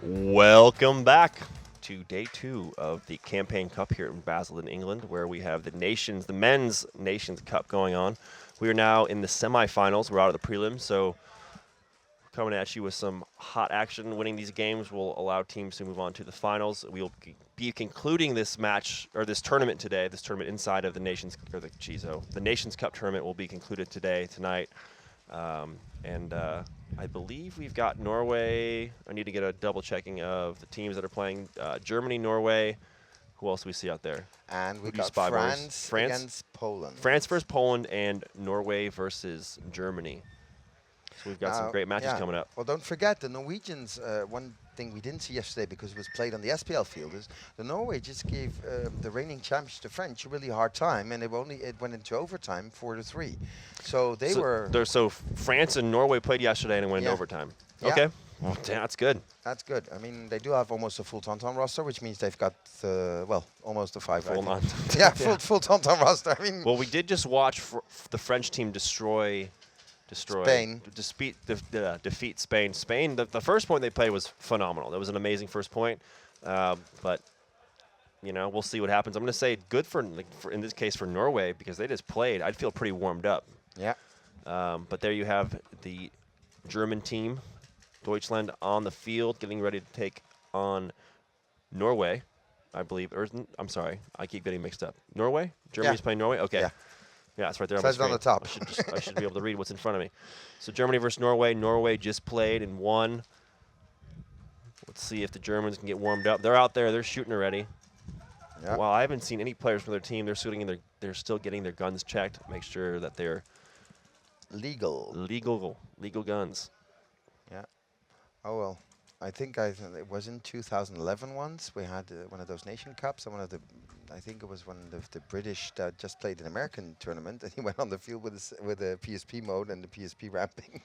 Welcome back to day 2 of the Campaign Cup here in Basel in England, where we have the men's Nations Cup going on. We are now in the semifinals. We're out of the prelims, so coming at you with some hot action. Winning these games will allow teams to move on to the finals. We'll be concluding this match, or this tournament today, this tournament inside of the Nations, or the Nations Cup tournament will be concluded tonight. I believe we've got Norway. I need to get a double checking of the teams that are playing. Germany, Norway. Who else do we see out there? And we got France against Poland. France versus Poland and Norway versus Germany. So we've got some great matches coming up. Well, don't forget the Norwegians. One thing we didn't see yesterday because it was played on the SPL field is the Norway just gave the reigning champions, the French, a really hard time, and it went into overtime 4-3. So they were. So France and Norway played yesterday and it went into overtime. Yeah. Okay, well, that's good. That's good. I mean, they do have almost a full Tauntaun roster, which means they've got almost a 5. Full full Tauntaun roster. I mean. Well, we did just watch the French team defeat Spain. Spain, the first point they played was phenomenal. That was an amazing first point. But, you know, we'll see what happens. I'm going to say good for, in this case, for Norway, because they just played. I'd feel pretty warmed up. Yeah. But there you have the German team, Deutschland, on the field, getting ready to take on Norway, I believe. I'm sorry, I keep getting mixed up. Norway? Germany's playing Norway? Okay. Yeah, it's right there on the screen. on the top. I should be able to read what's in front of me. So Germany versus Norway. Norway just played and won. Let's see if the Germans can get warmed up. They're out there. They're shooting already. Yeah. Well, I haven't seen any players from their team. They're still getting their guns checked. Make sure that they're legal guns. Yeah. Oh well. I think it was in 2011 once. We had one of those Nation Cups, and I think it was one of the British that just played an American tournament, and he went on the field with a PSP mode and the PSP ramping.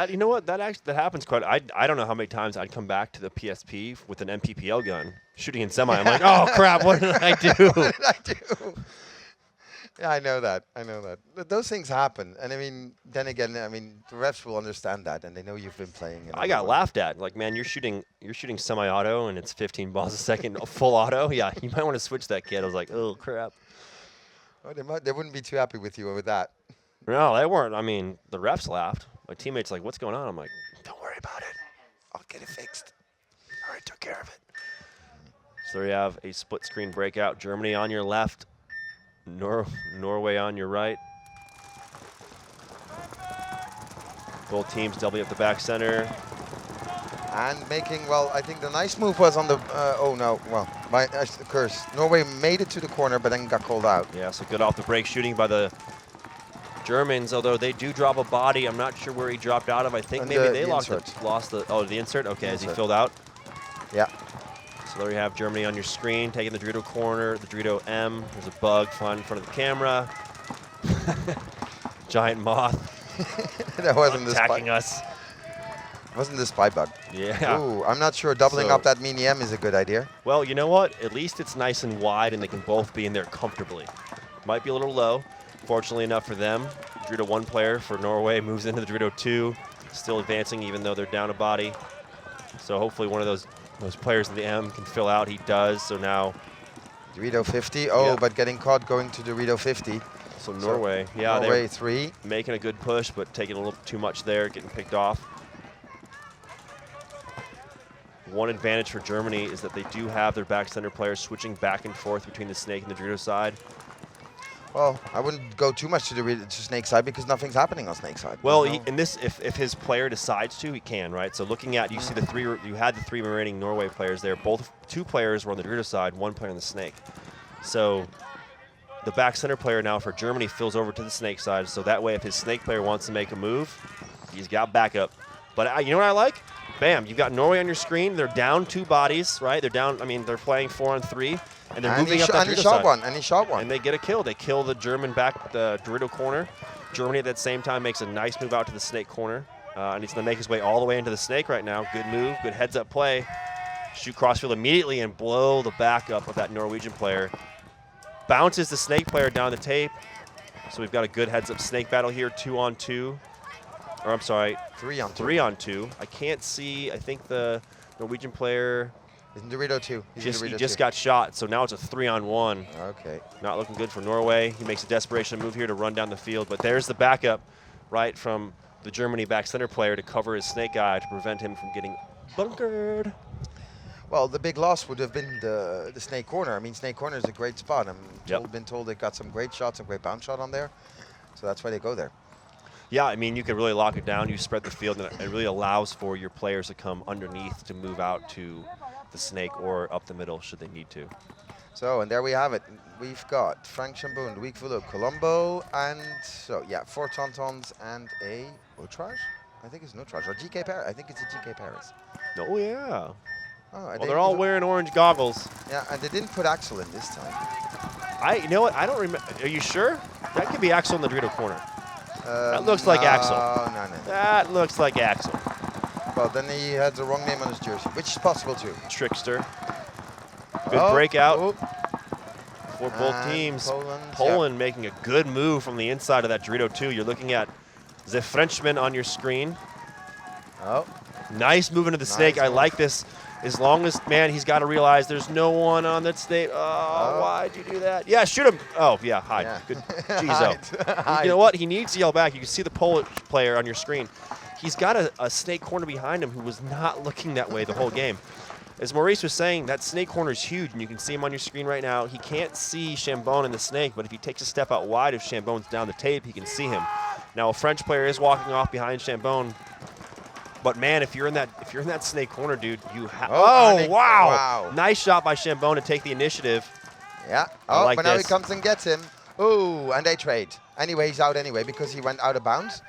You know what? That happens quite. I don't know how many times I'd come back to the PSP with an MPPL gun, shooting in semi. I'm like, oh crap! What did I do? What did I do? Yeah, I know that. Those things happen, and I mean, then again, I mean, the refs will understand that, and they know you've been playing. I got laughed at. Like, man, you're shooting semi-auto, and it's 15 balls a second, full auto. Yeah, you might want to switch that kid. I was like, oh crap. Oh, they wouldn't be too happy with you with that. No, they weren't. I mean, the refs laughed. My teammates like, what's going on? I'm like, don't worry about it. I'll get it fixed. All right, took care of it. So there you have a split-screen breakout. Germany on your left. Norway on your right. Both teams doubling up the back center. And making, well, I think the nice move was on the, curse. Norway made it to the corner, but then got called out. Yeah, so good off the break shooting by the Germans, although they do drop a body. I'm not sure where he dropped out of. I think maybe they lost the insert. Okay, as he filled out. Yeah. So there you have Germany on your screen, taking the Dorito corner, the Dorito M. There's a bug flying in front of the camera. Giant moth. That wasn't attacking us. Wasn't the spy bug? Yeah. Ooh, I'm not sure doubling up that mini M is a good idea. Well, you know what? At least it's nice and wide, and they can both be in there comfortably. Might be a little low. Fortunately enough for them, Dorito 1 player for Norway moves into the Dorito 2, still advancing even though they're down a body. So hopefully one of those players in the M can fill out. He does. So now Dorito 50. Oh, but getting caught going to Dorito 50. So Norway, Norway 3. Making a good push, but taking a little too much there, getting picked off. One advantage for Germany is that they do have their back center players switching back and forth between the Snake and the Dorito side. Well, I wouldn't go too much to Snake side because nothing's happening on Snake side. Well, if his player decides to, he can, right? So looking at, you see you had the 3 remaining Norway players there. 2 players were on the Dorito side, 1 player on the Snake. So the back center player now for Germany fills over to the Snake side. So that way, if his Snake player wants to make a move, he's got backup. But you know what I like? Bam, you've got Norway on your screen. They're down 2 bodies, right? They're down, I mean, they're playing 4-on-3. And they're moving up that Dorito side. And he shot one. And they get a kill. They kill the German back, the Dorito corner. Germany at that same time makes a nice move out to the Snake corner. And he's going to make his way all the way into the Snake right now. Good move, good heads-up play. Shoot crossfield immediately and blow the backup of that Norwegian player. Bounces the snake player down the tape. So we've got a good heads-up snake battle here, 2-on-2. Or I'm sorry, 3-on-2. 3-on-2. I can't see. I think the Norwegian player He's in Dorito 2. he just got shot, so now it's a 3-on-1. Okay. Not looking good for Norway. He makes a desperation move here to run down the field, but there's the backup right from the Germany back center player to cover his snake guy to prevent him from getting bunkered. Well, the big loss would have been the snake corner. I mean, snake corner is a great spot. Been told they got some great shots, some great bounce shot on there. So that's why they go there. Yeah, I mean, you can really lock it down. You spread the field, and it really allows for your players to come underneath to move out to the snake or up the middle should they need to. So, and there we have it. We've got Frank Chambon, Louis Velo, Colombo, and so, yeah, 4 tauntauns and a outrage? I think it's an outrage. Or GK Paris. I think it's a GK Paris. Oh, yeah. Oh, well, they're all wearing orange goggles. Yeah, and they didn't put Axel in this time. You know what? I don't remember. Are you sure? That could be Axel in the Dorito corner. That looks like Axel. No. That looks like Axel. Well, then he had the wrong name on his jersey, which is possible too. Trickster. Good breakout for both And teams. Poland making a good move from the inside of that Dorito 2. You're looking at the Frenchman on your screen. Oh. Nice move into the snake. I like this. As long as, man, he's got to realize there's no one on that snake. Oh, why'd you do that? Yeah, shoot him. Oh, yeah, hide. Yeah. Good. Jeez, you know what? He needs to yell back. You can see the Polish player on your screen. He's got a snake corner behind him who was not looking that way the whole game. As Maurice was saying, that snake corner is huge, and you can see him on your screen right now. He can't see Chambon in the snake, but if he takes a step out wide, if Chambon's down the tape, he can see him. Now, a French player is walking off behind Chambon. But man, if you're in that snake corner, dude, you have. Oh, wow! Nice shot by Chambon to take the initiative. Yeah. But now he comes and gets him. Oh, and they trade. Anyway, he's out anyway because he went out of bounds.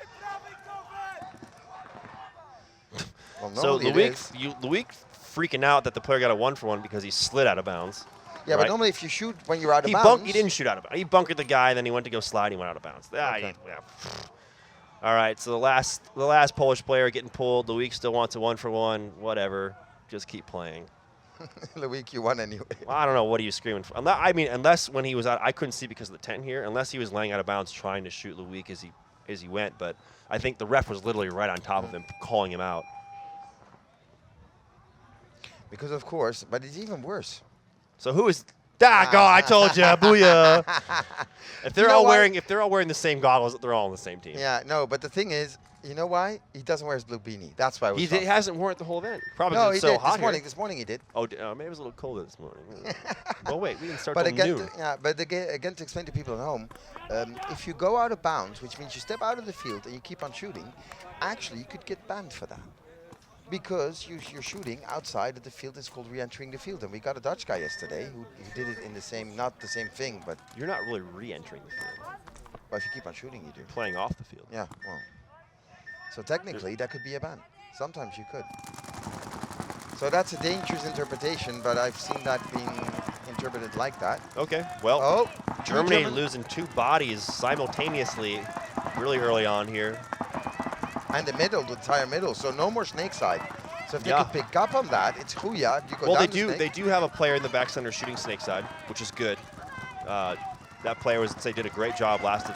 Well, so Louis freaking out that the player got a 1-for-1 because he slid out of bounds. Yeah, but normally if you shoot when you're out of bounds. He didn't shoot out of bounds. He bunkered the guy, then he went to go slide, and he went out of bounds. Okay. All right, so the last Polish player getting pulled. Louis still wants a 1-for-1. Whatever, just keep playing. Louis, you won anyway. Well, I don't know what he was screaming for. I mean, unless when he was out, I couldn't see because of the tent here. Unless he was laying out of bounds trying to shoot Louis as he went. But I think the ref was literally right on top of him, calling him out. Because of course, but it's even worse. So who is? I told you, booyah! If they're all wearing the same goggles, they're all on the same team. Yeah, no, but the thing is, you know why? He doesn't wear his blue beanie. That's why he hasn't worn it the whole event. Probably no, it's he so did. hot This morning he did. Oh, maybe it was a little colder this morning. Well, wait, we didn't start But till noon. again, to explain to people at home, if you go out of bounds, which means you step out of the field and you keep on shooting, actually you could get banned for that. Because you're shooting outside of the field. It's called re-entering the field. And we got a Dutch guy yesterday who did it in the same, not the same thing, but... You're not really re-entering the field. Well, if you keep on shooting, you do. Playing off the field. Yeah, well. So technically, that could be a ban. Sometimes you could. So that's a dangerous interpretation, but I've seen that being interpreted like that. Okay, well, Germany losing 2 bodies simultaneously really early on here. And the entire middle, so no more snake side. So if they could pick up on that, it's Huya. They do have a player in the back center shooting snake side, which is good. That player did a great job last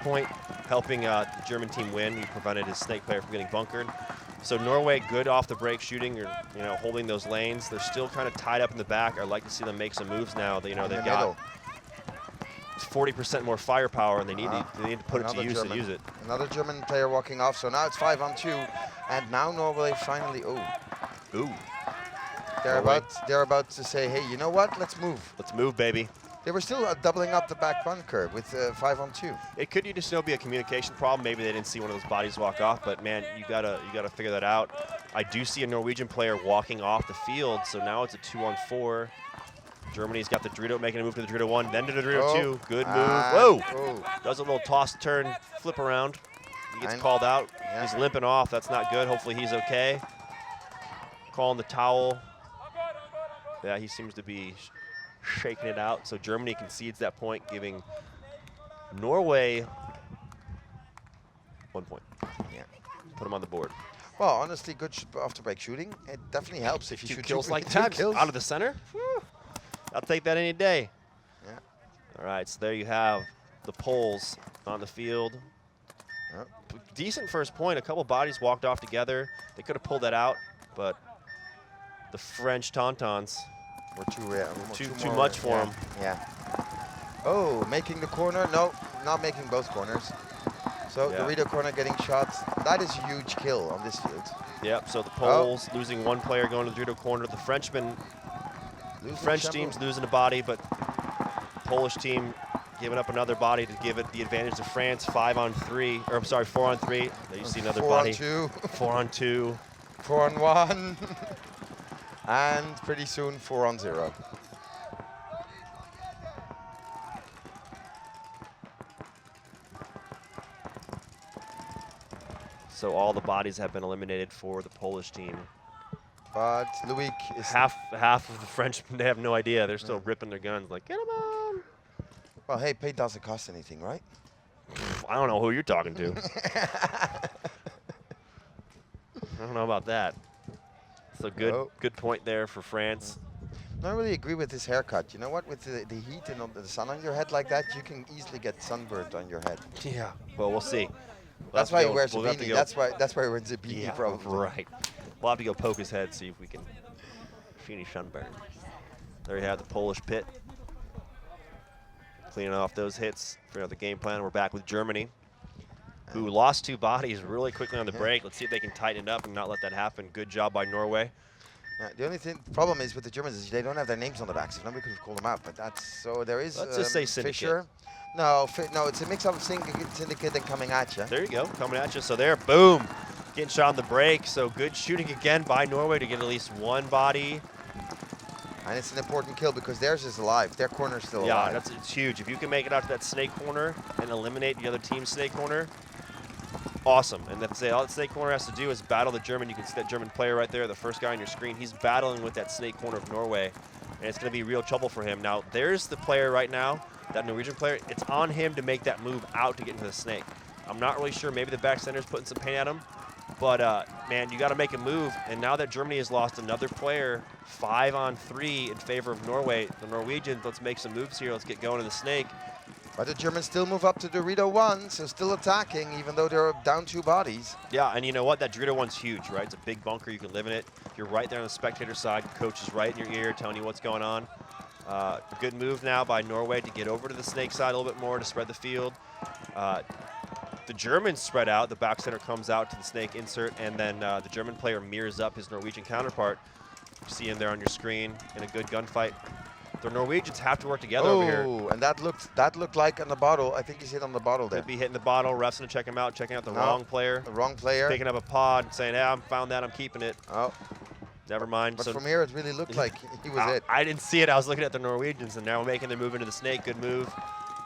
point, helping the German team win. He prevented his snake player from getting bunkered. So Norway good off the break shooting, or holding those lanes. They're still kind of tied up in the back. I'd like to see them make some moves now. They've got 40% more firepower, and they need to put it to use and use it. Another German player walking off, so now it's 5-on-2, and now Norway finally. They're about to say, hey, you know what? Let's move. Let's move, baby. They were still doubling up the back bunker with 5-on-2. It could just be a communication problem. Maybe they didn't see one of those bodies walk off, but man, you gotta figure that out. I do see a Norwegian player walking off the field, so now it's a 2-on-4. Germany's got the Dorito making a move to the Dorito 1, then to the Dorito 2. Good move. Whoa! Does a little toss, turn, flip around. He gets called out. Yeah. He's limping off. That's not good. Hopefully he's okay. Calling the towel. Yeah, he seems to be shaking it out. So Germany concedes that point, giving Norway 1 point. Yeah. Put him on the board. Well, honestly, good off the break shooting. It definitely helps if you Two shoot kills like two that kills. out of the center. Whew. I'll take that any day. Yeah. All right, so there you have the Poles on the field. Yep. Decent first point. A couple bodies walked off together. They could have pulled that out, but the French Tauntauns Or too much for them. Yeah. Oh, making the corner. No, not making both corners. So Yeah. Dorito corner getting shots. That is a huge kill on this field. Yep, so the Poles losing one player going to the Dorito corner. The Frenchman, French team's losing a body, but Polish team giving up another body to give it the advantage to France. 5 on 3, or I'm sorry, 4 on 3. There you see another 4 body. on 2. 4 on 2. 4 on 1. And pretty soon 4 on 0. So all the bodies have been eliminated for the Polish team. But Louis is Half of the Frenchmen, they have no idea. They're still ripping their guns like, get them on. well, hey, paint doesn't cost anything, right? I don't know who you're talking to. I don't know about that. So good point there for France. I don't really agree with this haircut. You know what? With the heat and the sun on your head like that, you can easily get sunburned on your head. Yeah. Well, we'll see. That's why he wears a we'll have to beanie. go- That's why he wears a beanie, Yeah, probably. right. We'll have to go poke his head, see if we can finish sunburn. There you have the Polish pit. Cleaning off those hits. Figure out the game plan. We're back with Germany, who lost 2 bodies really quickly on the break. Let's see if they can tighten it up and not let that happen. Good job by Norway. The only problem is with the Germans is they don't have their names on the back, so nobody could have called them out. But that's so there is. Let's just say syndicate. Fisher. No, it's a mix of syndicate and coming at you. There you go, coming at you. So there, boom, getting shot on the break. So good shooting again by Norway to get at least 1 body. And it's an important kill because theirs is alive. Their corner's still alive. Yeah, it's huge. If you can make it out to that snake corner and eliminate the other team's snake corner, awesome. And that's it. All that snake corner has to do is battle the German. You can see that German player right there, the first guy on your screen. He's battling with that snake corner of Norway, and it's going to be real trouble for him. Now, there's the player right now, that Norwegian player. It's on him to make that move out to get into the snake. I'm not really sure. Maybe the back center's putting some paint at him. But, man, you got to make a move. And now that Germany has lost another player, 5 on 3 in favor of Norway, the Norwegians, let's make some moves here. Let's get going in the snake. But the Germans still move up to Dorito 1, so still attacking, even though they're down 2 bodies. Yeah, and you know what? That Dorito one's huge, right? It's a big bunker. You can live in it. You're right there on the spectator side. Coach is right in your ear telling you what's going on. Good move now by Norway to get over to the snake side a little bit more to spread the field. The Germans spread out. The back center comes out to the snake insert, and then the German player mirrors up his Norwegian counterpart. You see him there on your screen in a good gunfight. The Norwegians have to work together over here. Oh, and that looked like on the bottle. I think he's hit on the bottle there. Could be hitting the bottle. Refs gonna check him out, checking out the wrong player. The wrong player. Picking up a pod, saying, "Hey, I found that. I'm keeping it." Oh. Never mind. But So from here, it really looked like he was it. I didn't see it. I was looking at the Norwegians, and now we're making their move into the snake. Good move,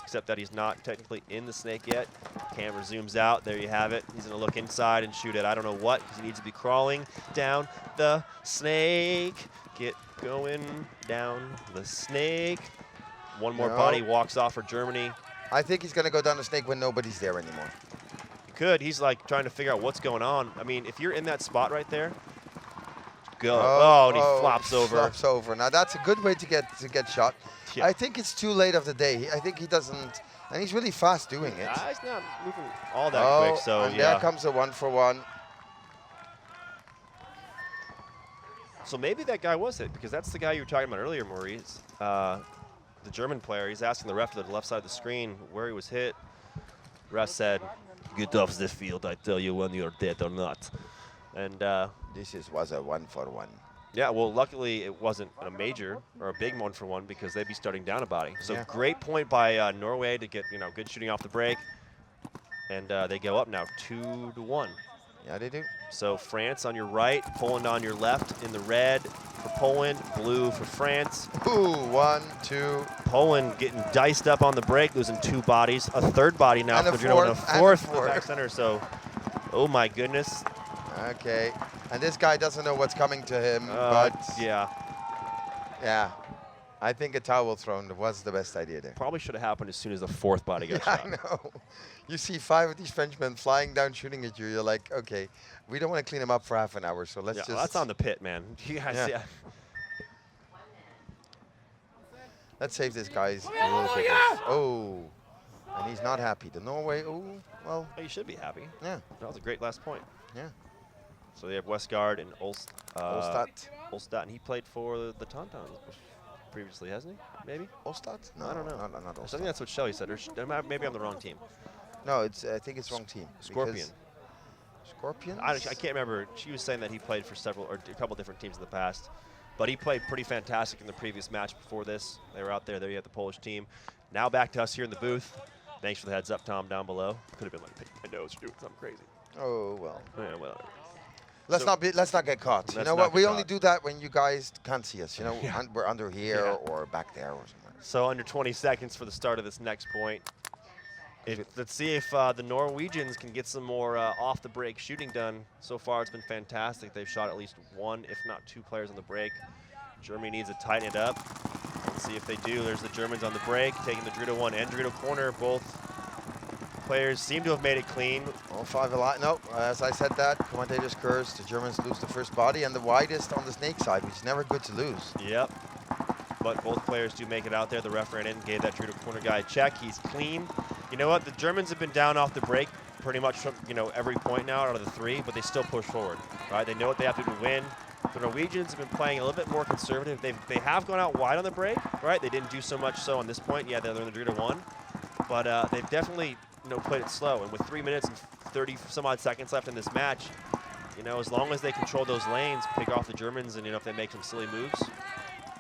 except that he's not technically in the snake yet. Camera zooms out. There you have it. He's going to look inside and shoot at I don't know what, because he needs to be crawling down the snake. Get going down the snake. One more body walks off for Germany. I think he's going to go down the snake when nobody's there anymore. He could. He's like trying to figure out what's going on. I mean, if you're in that spot right there, go. Oh, and he flops over. Flops over. Now that's a good way to get shot. Yeah. I think it's too late of the day. I think he doesn't, and he's really fast doing it. He's not moving all that quick, so and yeah. there comes a 1-for-1. So maybe that guy was it, because that's the guy you were talking about earlier, Maurice. The German player, he's asking the ref to the left side of the screen where he was hit. Ref said, "Get off the field, I tell you when you're dead or not." And This was a 1-for-1. yeah, well, luckily it wasn't a major or a big 1-for-1, because they'd be starting down a body. So great point by Norway to get good shooting off the break. And they go up now 2-1. Yeah, they do. So France on your right, Poland on your left in the red for Poland, blue for France. Ooh, 1, 2. Poland getting diced up on the break, losing 2 bodies. A third body now And for a Germany, fourth, a fourth and a for the back fourth. center. So, oh my goodness. Okay. And this guy doesn't know what's coming to him, but Yeah. yeah. I think a towel thrown was the best idea there. Probably should have happened as soon as the fourth body got Yeah, shot. I know. You see 5 of these Frenchmen flying down, shooting at you. You're like, okay, we don't want to clean them up for half an hour, so let's Yeah, just. well, that's on the pit, man. You guys, yeah. Let's save this guy's little figures. Oh, and he's not happy. The Norway. Oh, well. Well, you should be happy. Yeah. That was a great last point. Yeah. So they have Westgard and Olstad. Olstad, and he played for the Tauntauns previously, hasn't he? Maybe? Olstad? No, I don't know. Not I Olstad. think that's what Shelly said. Or maybe I'm the wrong team. No, I think it's wrong team. Scorpion. Scorpions? I can't remember. She was saying that he played for a couple different teams in the past. But he played pretty fantastic in the previous match before this. They were out there. There you have the Polish team. Now back to us here in the booth. Thanks for the heads up, Tom, down below. Could have been like picking my nose or doing something crazy. Oh, well. Yeah, well. Let's not get caught. You know what? We only do that when you guys can't see us. You know, Yeah. we're under here or back there or somewhere. So under 20 seconds for the start of this next point. Let's see if the Norwegians can get some more off-the-break shooting done. So far, it's been fantastic. They've shot at least one, if not two players on the break. Germany needs to tighten it up. Let's see if they do. There's the Germans on the break, taking the Drudo 1 and Drudo corner. Both players seem to have made it clean. All 5 alive. No, as I said that, commentator's curse. The Germans lose the first body and the widest on the snake side, which is never good to lose. Yep. But both players do make it out there. The ref ran in, gave that Drudo corner guy a check. He's clean. You know what? The Germans have been down off the break pretty much from every point now out of the 3, but they still push forward. Right? They know what they have to do to win. The Norwegians have been playing a little bit more conservative. They have gone out wide on the break, right? They didn't do so much so on this point. Yeah, they're in the Drudo 1, but they've definitely played it slow. And with 3 minutes and 30 some odd seconds left in this match, as long as they control those lanes, pick off the Germans, and if they make some silly moves,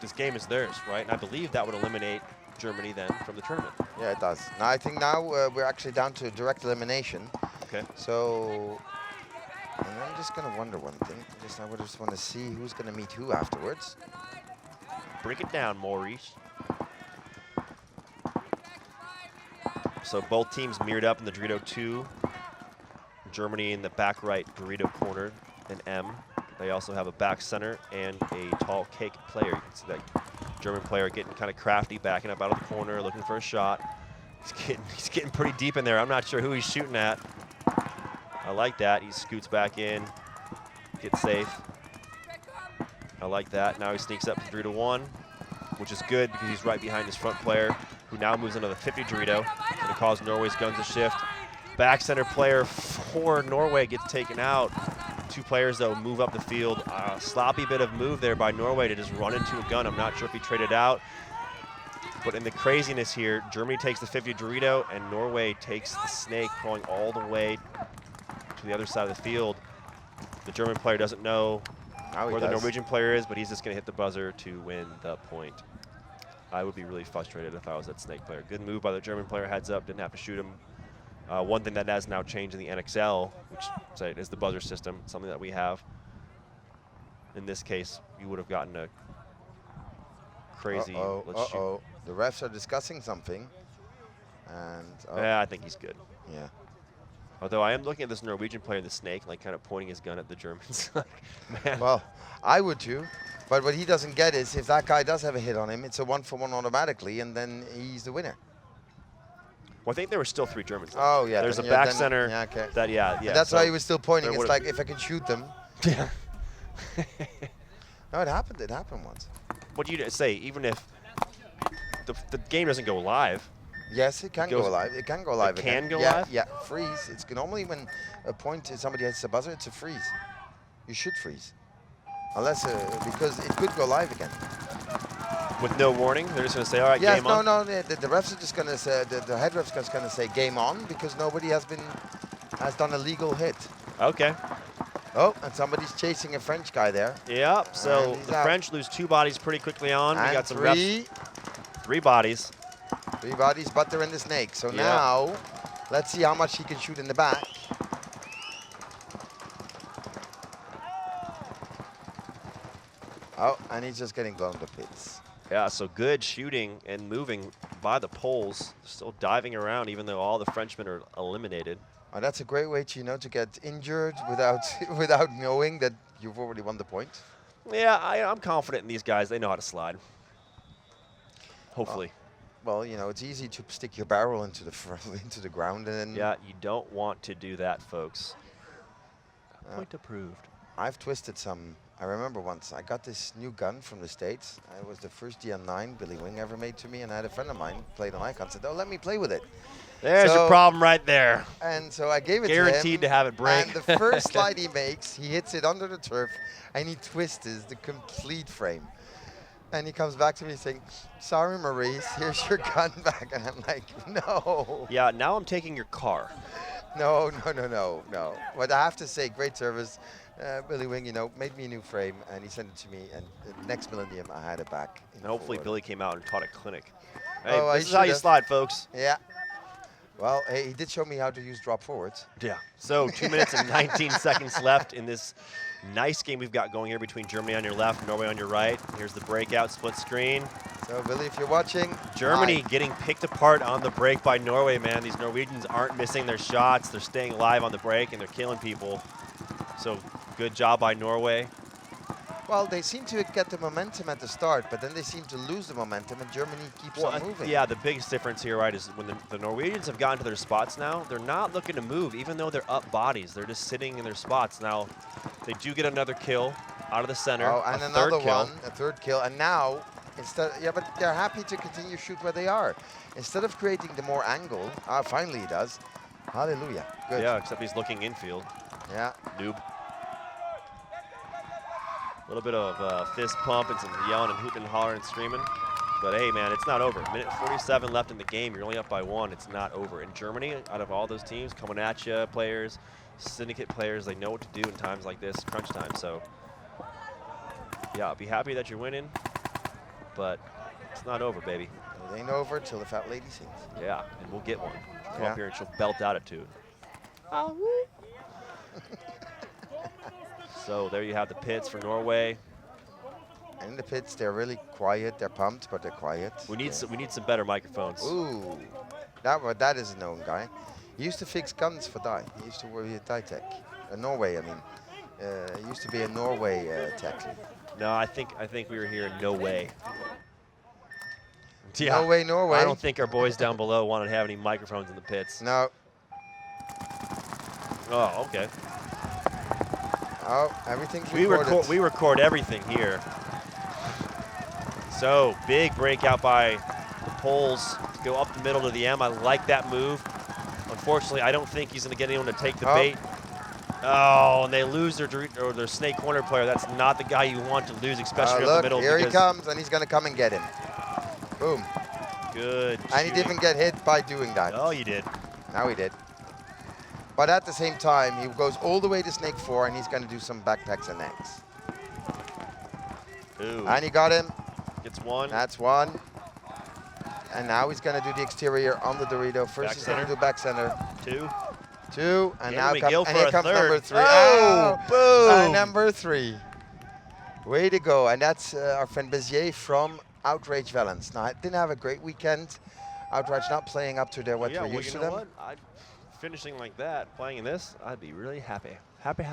this game is theirs, right? And I believe that would eliminate Germany then from the tournament. Yeah, it does. Now I think we're actually down to direct elimination. Okay. So, and I'm just gonna wonder one thing. I would just want to see who's gonna meet who afterwards. Break it down, Maurice. So both teams mirrored up in the Dorito 2. Germany in the back right Dorito corner, an M. They also have a back center and a tall cake player. You can see that German player getting kind of crafty, backing up out of the corner, looking for a shot. He's getting pretty deep in there. I'm not sure who he's shooting at. I like that. He scoots back in, gets safe. I like that. Now he sneaks up to Dorito 1, which is good because he's right behind his front player, who now moves into the 50 Dorito. It's going to cause Norway's guns to shift. Back center player for Norway gets taken out. 2 players, though, move up the field. Sloppy bit of move there by Norway to just run into a gun. I'm not sure if he traded out. But in the craziness here, Germany takes the 50 Dorito, and Norway takes the snake, going all the way to the other side of the field. The German player doesn't know where the Norwegian player is, but he's just going to hit the buzzer to win the point. I would be really frustrated if I was that snake player. Good move by the German player, heads up, didn't have to shoot him. One thing that has now changed in the NXL, which is the buzzer system, something that we have. In this case, you would have gotten a crazy, let's shoot. The refs are discussing something. And yeah, I think he's good. Yeah. Although I am looking at this Norwegian player, the snake, like kind of pointing his gun at the Germans. Man. Well, I would too. But what he doesn't get is if that guy does have a hit on him, it's a 1-for-1 automatically, and then he's the winner. Well, I think there were still 3 Germans. Oh, yeah. There's a back center. Yeah, okay. Yeah. That's why he was still pointing. It's like, if I can shoot them. Yeah. No, it happened. It happened once. What do you say? Even if the game doesn't go live. Yes, it can go live. It can go live. It can go live? live? Yeah, freeze. It's normally when a point, somebody hits the buzzer, it's a freeze. You should freeze. Unless, because it could go live again. With no warning? They're just going to say, all right, game on? No, the refs are just going to say, the head ref's just going to say game on because nobody has done a legal hit. Okay. Oh, and somebody's chasing a French guy there. Yep, so the French lose 2 bodies pretty quickly on. And we got some 3 refs. 3 bodies. 3 bodies, but they're in the snake. So now, let's see how much he can shoot in the back. Oh, and he's just getting blown to bits. Yeah, so good shooting and moving by the Poles. Still diving around, even though all the Frenchmen are eliminated. Oh, that's a great way to get injured without without knowing that you've already won the point. Yeah, I'm confident in these guys. They know how to slide. hopefully. Well, you know, it's easy to stick your barrel into the into the ground and then. Yeah, you don't want to do that, folks. Point Uh, approved. I've twisted some. I remember once I got this new gun from the States. It was the first DM9 Billy Wing ever made to me, and I had a friend of mine played on Icon. Said, "Oh, let me play with it." There's your problem right there. And so I gave it Guaranteed to him. to have it break. And the first slide he makes, he hits it under the turf, and he twists the complete frame. And he comes back to me saying, "Sorry, Maurice, here's your gun back." And I'm like, "No." Yeah, now I'm taking your car. No. But I have to say, great service. Billy Wing, you know, made me a new frame, and he sent it to me. And the next Millennium, I had it back. And hopefully Billy came out and taught a clinic. Hey, Oh, this is how you slide, folks. Yeah. Well, hey, he did show me how to use drop forwards. Yeah. So 2 minutes and 19 seconds left in this nice game we've got going here between Germany on your left, Norway on your right. Here's the breakout split screen. So, Billy, if you're watching, Germany hi. getting picked apart on the break by Norway, man. These Norwegians aren't missing their shots. They're staying alive on the break, and they're killing people. So good job by Norway. Well, they seem to get the momentum at the start, but then they seem to lose the momentum, and Germany keeps on moving. Yeah, the biggest difference here, right, is when the Norwegians have gotten to their spots now, they're not looking to move, even though they're up bodies. They're just sitting in their spots. Now, they do get another kill out of the center. Oh, and a another third kill. one, a third kill. And now, but they're happy to continue shoot where they are. Instead of creating the more angle, finally he does. Hallelujah. Good. Yeah, except he's looking infield. Yeah. Noob. A little bit of fist pump and some yelling and hooting and hollering and screaming. But hey, man, it's not over. Minute 47 left in the game. You're only up by 1. It's not over. In Germany, out of all those teams, coming at you, players, syndicate players, they know what to do in times like this, crunch time. So, yeah, be happy that you're winning, but it's not over, baby. It ain't over till the fat lady sings. Yeah, and we'll get one. Come Yeah. up here and she'll belt out it to it. So there you have the pits for Norway. And in the pits, they're really quiet. They're pumped, but they're quiet. We need some better microphones. Ooh, that is a known guy. He used to fix guns for Dai. He used to work at Dai Tech. Norway, I mean. He used to be a Norway tech lead. No, I think we were here in no way. Yeah, No way, Norway. I don't think our boys down below wanted to have any microphones in the pits. No. Oh, okay. Oh, everything's recorded. We record everything here. So, big breakout by the Poles to go up the middle to the M. I like that move. Unfortunately, I don't think he's going to get anyone to take the bait. Oh, and they lose their snake corner player. That's not the guy you want to lose, especially up the middle. Here he comes, and he's going to come and get him. Boom. Good. And he didn't get hit by doing that. Oh, you did. Now he did. But at the same time, he goes all the way to Snake 4, and he's going to do some backpacks and necks. Ooh. And he got him. Gets one. That's one. And now he's going to do the exterior on the Dorito. First, he's going to do back center. Two. And now here comes number 3. Oh, boom. And number 3. Way to go. And that's our friend Bezier from Outrage Valence. Now, I didn't have a great weekend. Outrage not playing up to their what we're used to them. What? Finishing like that, playing in this, I'd be really happy. Happy.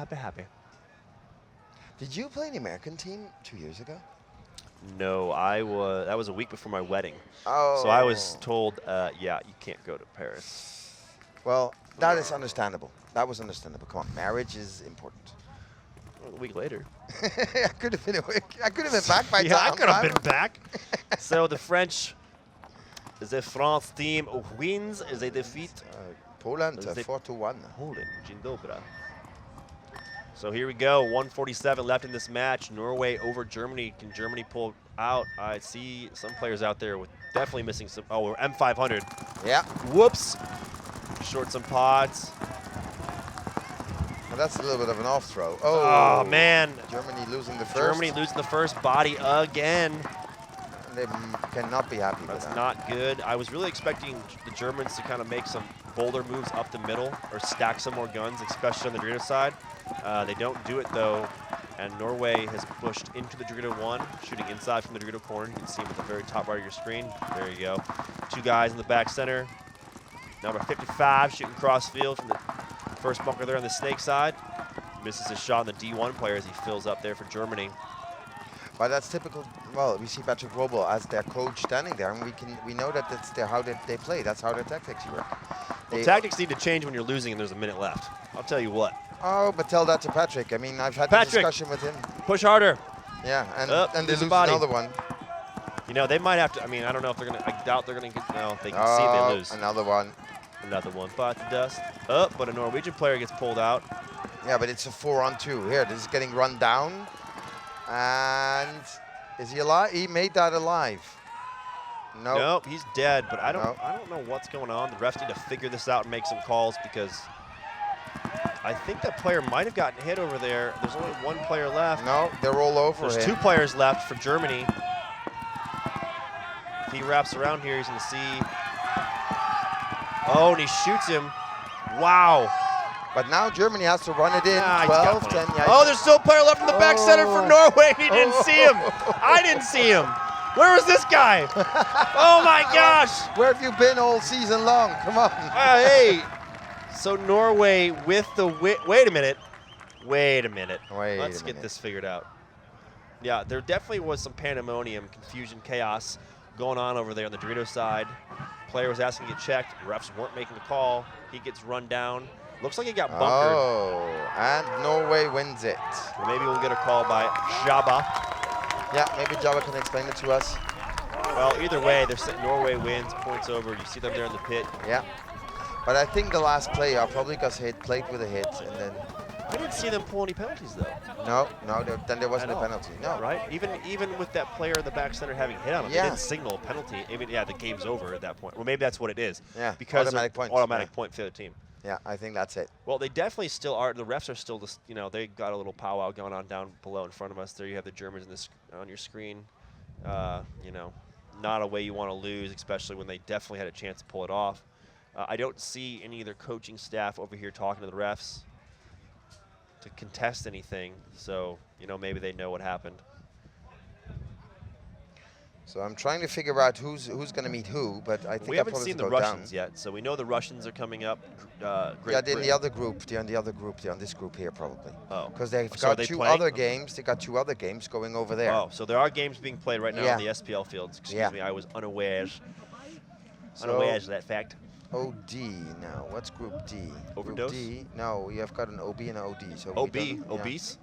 Did you play in the American team 2 years ago? No, that was a week before my wedding. Oh. So I was told, yeah, you can't go to Paris. Well, that is understandable. That was understandable. Come on, marriage is important. Well, a week later. I could have been back by yeah, time. I could have been back. So the France team wins, they defeat Poland 4-1. Poland. Dzień dobry. So here we go, 147 left in this match. Norway over Germany. Can Germany pull out? I see some players out there with definitely missing some. Oh, we're M500. Yeah. Whoops. Short some pods. Well, that's a little bit of an off throw. Oh, man. Germany losing the first. Germany losing the first body again. They cannot be happy with that. That's not good. I was really expecting the Germans to kind of make some bolder moves up the middle or stack some more guns, especially on the Dorito side. They don't do it, though, and Norway has pushed into the Dorito 1, shooting inside from the Dorito corner. You can see him at the very top right of your screen. There you go. 2 guys in the back center. Number 55 shooting cross field from the first bunker there on the Snake side. Misses his shot on the D1 player as he fills up there for Germany. But that's typical. Well, we see Patrick Robel as their coach standing there, and we know that that's how they play. That's how their tactics work. Well, tactics need to change when you're losing and there's a minute left. I'll tell you what. Oh, but tell that to Patrick. I mean, I've had this discussion with him. Push harder. Yeah, and they lose body. another one. You know, they might have to. I mean, I don't know if they're gonna. I doubt they're gonna get. No, they can see they lose. Another one. Another one. Bite the dust. But a Norwegian player gets pulled out. Yeah, but it's a 4-on-2. Here, this is getting run down. And is he alive? He made that alive. Nope. Nope, he's dead. But I don't know what's going on. The refs need to figure this out and make some calls because I think that player might have gotten hit over there. There's only one player left. No, they're all over There's him. 2 players left for Germany. If he wraps around here, he's going to see. Oh, and he shoots him. Wow. But now Germany has to run it in. 12, 10. Yeah, oh, there's still a player left in the back center for Norway. He didn't see him. I didn't see him. Where was this guy? Oh, my gosh. Where have you been all season long? Come on. Hey. So Norway with the wait a minute. Let's get this figured out. Yeah, there definitely was some pandemonium, confusion, chaos going on over there on the Dorito side. Player was asking to get checked. Refs weren't making the call. He gets run down. Looks like he got bunkered. Oh, and Norway wins it. Well, maybe we'll get a call by Jabba. Yeah, maybe Jabba can explain it to us. Well, either way, they're saying Norway wins, points over. You see them there in the pit. Yeah. But I think the last player probably got played with a hit, and then. I didn't see them pull any penalties though. No, then there wasn't a penalty. No. Right? Even with that player in the back center having hit on him, they didn't signal a penalty. Even the game's over at that point. Well, maybe that's what it is. Yeah. Because automatic points. Automatic point for the team. Yeah, I think that's it. Well, they definitely still are. The refs are still just, they got a little powwow going on down below in front of us. There you have the Germans in this on your screen. Not a way you want to lose, especially when they definitely had a chance to pull it off. I don't see any of their coaching staff over here talking to the refs to contest anything. So, maybe they know what happened. So I'm trying to figure out who's going to meet who, but I think we haven't seen the Russians yet. So we know the Russians are coming up. Yeah, they're in the other group. They're in the other group. They're on this group here probably. Oh. Because they've got two other games. They got 2 other games going over there. Oh, so there are games being played right now on the SPL fields. Excuse me, I was unawares. Unawares of that fact. OD now. What's Group D? Overdose? Group D. No, you have got an OB and an OD. So OB, obese.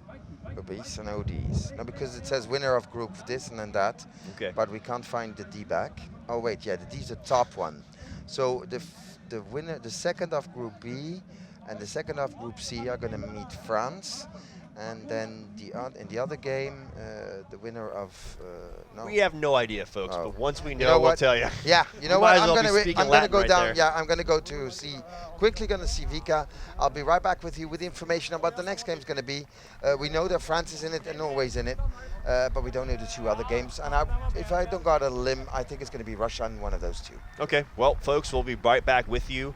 Obese and ODs. No, because it says winner of group this and then that. Okay. But we can't find the D back. Oh wait, yeah, the D's the top one. So the winner, the second of Group B, and the second of Group C are going to meet France, and then in the other game, the winner of no. We have no idea, folks. But once we know, we'll tell you. Yeah, you know what? I'm going to go right down. there. Yeah, I'm going to go to see. Quickly going to see Vika. I'll be right back with you with information on what the next game is going to be. We know that France is in it and Norway's in it, but we don't know the 2 other games. And if I don't got a limb, I think it's going to be Russia in one of those 2. Okay. Well, folks, we'll be right back with you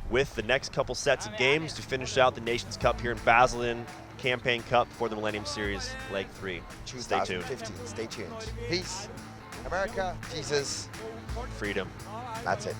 with the next couple sets of games to finish out the Nations Cup here in Basildon. Campaign Cup for the Millennium Series, Leg 3. Stay tuned. 2015. Stay tuned. Peace. America. Jesus. Freedom. That's it.